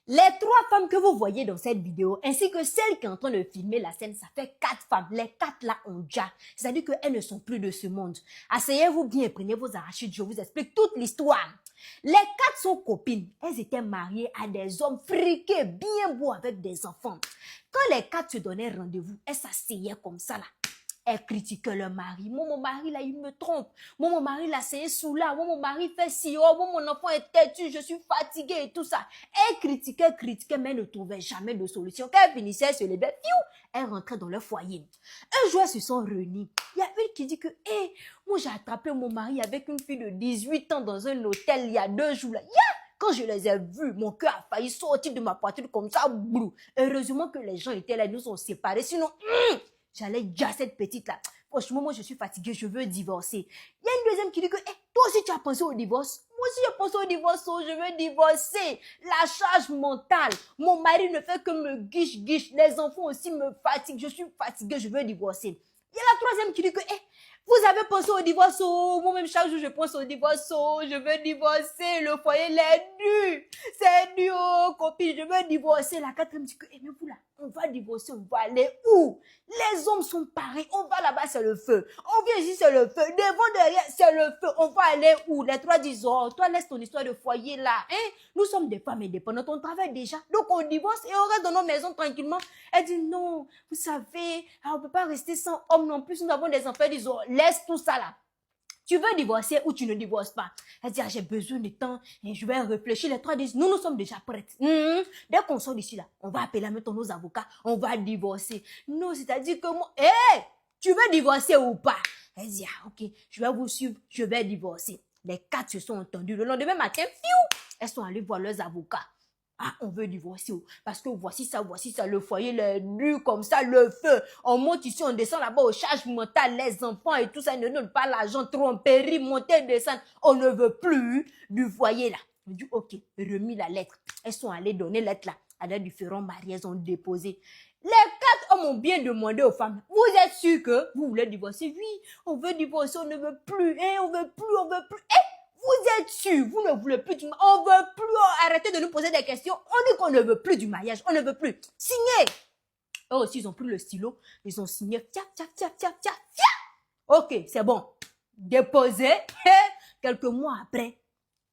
Les trois femmes que vous voyez dans cette vidéo, ainsi que celle qui est en train de filmer la scène, ça fait 4 femmes. Les 4 là ont déjà. C'est-à-dire qu'elles ne sont plus de ce monde. Asseyez-vous bien, prenez vos arachides, je vous explique toute l'histoire. Les 4 sont copines. Elles étaient mariées à des hommes friqués, bien beaux, avec des enfants. Quand les 4 se donnaient rendez-vous, elles s'asseyaient comme ça là. Elles critiquaient leur mari. Moi, mon mari, là, il me trompe. Moi, mon mari, là, c'est sous là. Moi, mon mari fait si. Oh, moi, mon enfant est têtu. Je suis fatiguée et tout ça. Elles critiquaient, mais elles ne trouvaient jamais de solution. Quand elles finissaient, elles se levaient, elles rentraient dans leur foyer. Un jour, elles se sont réunies. Il y a une qui dit que, moi, j'ai attrapé mon mari avec une fille de 18 ans dans un hôtel il y a 2 jours, là. Quand je les ai vus, mon cœur a failli sortir de ma poitrine comme ça. Blou. Heureusement que les gens étaient là, ils nous ont séparés. Sinon, j'allais déjà cette petite-là. Franchement, moi, je suis fatiguée, je veux divorcer. Il y a une deuxième qui dit que, toi aussi, tu as pensé au divorce? Moi aussi, j'ai pensé au divorce, je veux divorcer. La charge mentale. Mon mari ne fait que me guiche. Les enfants aussi me fatiguent. Je suis fatiguée, je veux divorcer. Il y a la troisième qui dit que, vous avez pensé au divorce, moi-même chaque jour je pense au divorce, je veux divorcer, le foyer est dur, c'est dur, copine, je veux divorcer. La quatrième dit que, mais vous là, on va divorcer, on va aller où? Les hommes sont pareils, on va là-bas, c'est le feu, on vient ici, c'est le feu, devant, derrière, c'est le feu, on va aller où? Les trois disent, oh, toi laisse ton histoire de foyer là, nous sommes des femmes indépendantes, on travaille déjà, donc on divorce et on reste dans nos maisons tranquillement. Elle dit, non, vous savez, on ne peut pas rester sans homme non plus, nous avons des enfants, ils disent, oh, laisse tout ça là. Tu veux divorcer ou tu ne divorces pas? Elle dit, j'ai besoin de temps et je vais réfléchir. Les trois disent, nous sommes déjà prêtes. Dès qu'on sort d'ici là, on va appeler maintenant nos avocats, on va divorcer. Non, c'est-à-dire que moi, tu veux divorcer ou pas? Elle dit, ok, je vais vous suivre, je vais divorcer. Les 4 se sont entendus. Le lendemain matin, elles sont allées voir leurs avocats. On veut divorcer. Parce que voici ça, le foyer, le nu comme ça, le feu. On monte ici, on descend là-bas aux charges mentales, les enfants et tout ça, ils ne donnent pas l'argent, tromperie, monter, descendre. On ne veut plus du foyer là. On dit, ok, remis la lettre. Elles sont allées donner la lettre là. À l'aide du différents mariés, elles ont déposé. Les 4 hommes ont bien demandé aux femmes, vous êtes sûrs que vous voulez divorcer? Oui, on veut divorcer, on ne veut plus, on veut plus. Vous êtes sûr, vous ne voulez plus du mariage, on veut plus, arrêtez de nous poser des questions, on dit qu'on ne veut plus du mariage, on ne veut plus. Signez. Eux aussi, ils ont pris le stylo, ils ont signé, ok, c'est bon. Déposé, quelques mois après,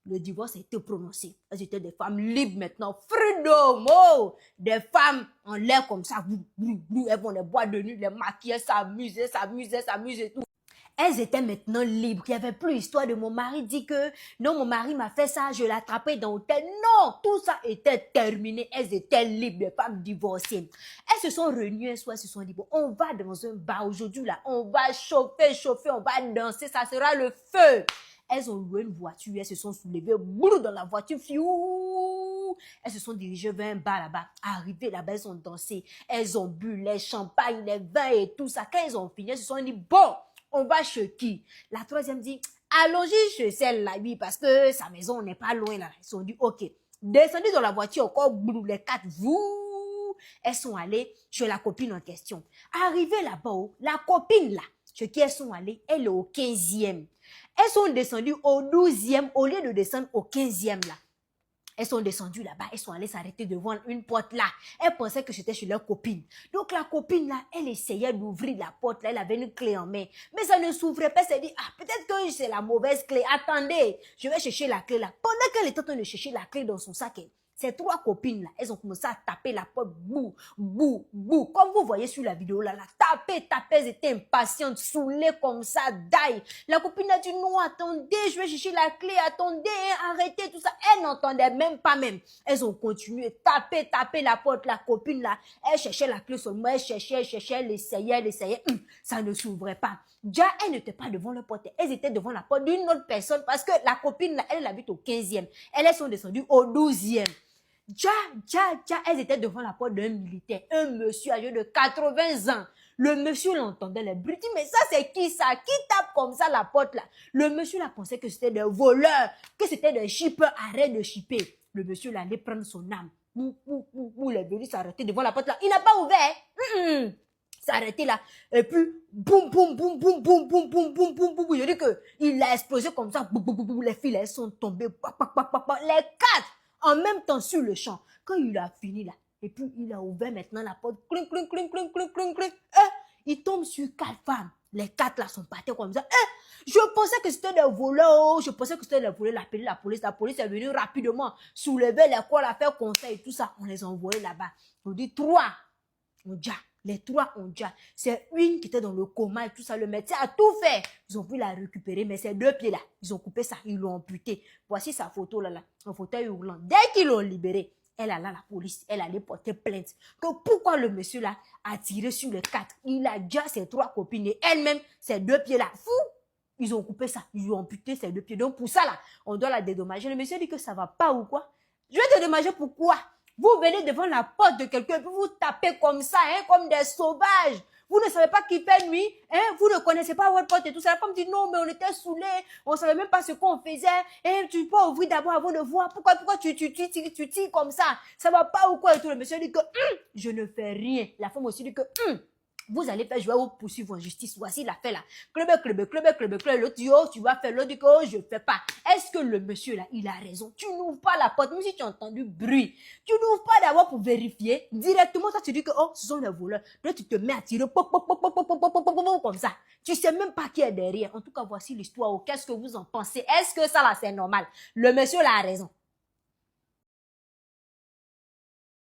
le divorce a été prononcé. Elles étaient des femmes libres maintenant, freedom, des femmes en l'air comme ça, elles vont les boîtes de nuit, les maquiller, s'amuser et tout. Elles étaient maintenant libres. Il n'y avait plus l'histoire de mon mari dit que non, mon mari m'a fait ça, je l'ai attrapé dans l'hôtel. Non, tout ça était terminé. Elles étaient libres, les femmes divorcées. Elles se sont réunies un soir, elles se sont dit, bon, on va dans un bar aujourd'hui là, on va chauffer, on va danser, ça sera le feu. Elles ont loué une voiture, elles se sont soulevées, dans la voiture, elles se sont dirigées vers un bar là-bas. Arrivées là-bas, elles ont dansé, elles ont bu les champagnes, les vins et tout ça. Quand elles ont fini, elles se sont dit, bon, on va chez qui? La troisième dit, allons-y chez celle-là, oui, parce que sa maison n'est pas loin là. Ils se sont dit, ok. Descendu dans la voiture, encore, les 4, elles sont allées chez la copine en question. Arrivées là-bas, la copine là, chez qui elles sont allées, elle est au 15e. Elles sont descendues au 12e au lieu de descendre au 15e là. Elles sont descendues là-bas, elles sont allées s'arrêter devant une porte là. Elles pensaient que c'était chez leur copine. Donc la copine là, elle essayait d'ouvrir la porte là, elle avait une clé en main. Mais ça ne s'ouvrait pas, elle s'est dit, peut-être que c'est la mauvaise clé. Attendez, je vais chercher la clé là. Pendant qu'elle était en train de chercher la clé dans son sac, ces 3 copines là, elles ont commencé à taper la porte, bou. Comme vous voyez sur la vidéo là, taper, elles étaient impatientes, saoulées comme ça, d'ail. La copine a dit non, attendez, je vais chercher la clé, attendez, arrêtez tout ça. Elle n'entendait même pas même. Elles ont continué, taper la porte, la copine là, elle cherchait la clé seulement, elle cherchait, elle essayait, ça ne s'ouvrait pas. Déjà, elles n'étaient pas devant la porte, elles étaient devant la porte d'une autre personne parce que la copine là, elle habite au 15e. Elles sont descendues au 12e. Elles étaient devant la porte d'un militaire, un monsieur âgé de 80 ans. Le monsieur l'entendait, les bruits, mais ça c'est qui ça? Qui tape comme ça la porte là? Le monsieur là pensait que c'était des voleurs, que c'était des shippers, arrête de shipper. Le monsieur là allait prendre son âme. Il est venu s'arrêter devant la porte là. Il n'a pas ouvert. S'arrêter là. Et puis, boum. Je dis que il a explosé comme ça. Les filles, elles sont tombées. Les 4 en même temps sur le champ. Quand il a fini là, et puis il a ouvert maintenant la porte, clink, clink, clink, clink, clink, clink, clink. Il tombe sur 4 femmes. Les 4 là sont partis comme ça. Je pensais que c'était des voleurs. Je pensais que c'était des voleurs. L'appeler la police. La police est venue rapidement soulever les corps, la faire conseil et tout ça. On les a envoyés là-bas. On dit 3 ont déjà. Les 3 ont déjà. C'est une qui était dans le coma et tout ça. Le médecin a tout fait. Ils ont pu la récupérer, mais ces 2 pieds là, ils ont coupé ça, ils l'ont amputé. Voici sa photo là, un fauteuil roulant. Dès qu'ils l'ont libéré, elle a là la police, elle allait porter plainte. Que pourquoi le monsieur là a tiré sur les 4? Il a déjà ses 3 copines et elle-même, ses 2 pieds là. Fou! Ils ont coupé ça, ils lui ont amputé ses 2 pieds. Donc pour ça là, on doit la dédommager. Le monsieur dit que ça va pas ou quoi? Je vais te dédommager pourquoi? Vous venez devant la porte de quelqu'un et puis vous tapez comme ça, hein, comme des sauvages. Vous ne savez pas qu'il fait nuit, hein, vous ne connaissez pas votre porte et tout ça. La femme dit non, mais on était saoulés, on ne savait même pas ce qu'on faisait. Et tu peux ouvrir d'abord avant de voir. Pourquoi tu tires comme ça? Ça va pas ou quoi? Et tout. Le monsieur dit que je ne fais rien. La femme aussi dit que vous allez faire, je vais vous poursuivre en justice. Voici l'affaire là. Club. L'autre dit, oh, tu vas faire. L'autre dit que, oh, je ne fais pas. Est-ce que le monsieur là, il a raison? Tu n'ouvres pas la porte, même si tu as entendu bruit. Tu n'ouvres pas d'abord pour vérifier. Directement, toi, tu dis que, oh, ce sont les voleurs. Là, tu te mets à tirer, comme ça. Tu sais même pas qui est derrière. En tout cas, voici l'histoire. Qu'est-ce que vous en pensez? Est-ce que ça là, c'est normal? Le monsieur là a raison.